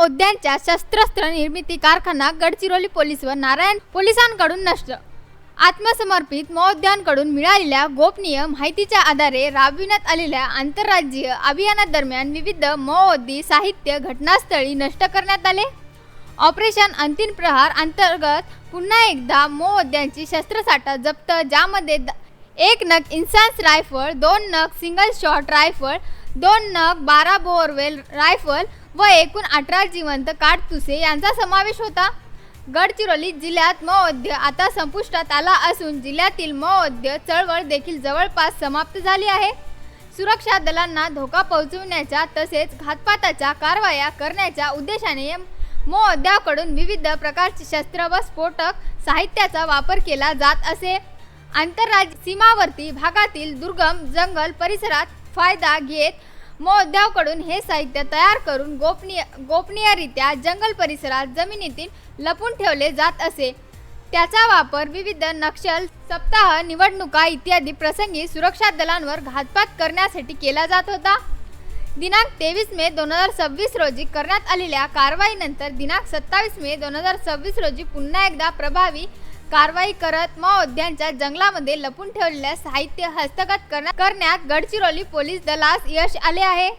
उद्यानच्या शस्त्रास्त्र निर्मिती कारखाना गडचिरोली पोलीस व नारायण पोलिसांकडून नष्ट। आत्मसमर्पित महोद्यानकडून मिळालेल्या गोपनीय माहितीच्या आधारे राबविण्यात आलेल्या आंतरराज्यीय अभियानादरम्यान विविध महोद्दी साहित्य घटनास्थळी नष्ट करण्यात आले। ऑपरेशन अंतिम प्रहार अंतर्गत पुन्हा एकदा महोद्यानची शस्त्रसाठा जप्त, ज्यामध्ये 1 नग इन्सास रायफल, 2 नग सिंगल शॉट रायफल, 2 नग 12 बोअरवेल रायफल व एकूण 18 जिवंत काडतुसे यांचा समावेश होता। गडचिरोली जिल्ह्यात महोद्य आता संपुष्टात आला असून जिल्ह्यातील महोद्य चळवळ देखील जवळपास समाप्त झाली आहे। सुरक्षा दलांना धोका पोहोचवण्याच्या तसेच घातपाताच्या कारवाया करण्याच्या उद्देशाने महोद्याकडून विविध प्रकारची शस्त्र व स्फोटक साहित्याचा वापर केला जात असे। आंतरराज्य सीमावर्ती भागातील दुर्गम जंगल परिसरात फायदा घेत महोद्याकडून हे साहित्य तयार करून गोपनीयरित्या जंगल परिसरात जमिनीतील लपून ठेवले जात असे। त्याचा वापर विविध नक्षल सप्ताह, निवडणुका इत्यादी प्रसंगी सुरक्षा दलांवर घातपात करण्यासाठी केला जात होता। दिनांक 23 मे 2026 रोजी करण्यात आलेल्या कारवाईनंतर दिनांक 27 मे 2026 रोजी पुन्हा एकदा प्रभावी कारवाई करत महोद्यानच्या जंगलामध्ये लपून ठेवलेल्या साहित्य हस्तगत करण्यात गडचिरोली पोलीस दलास यश आले आहे।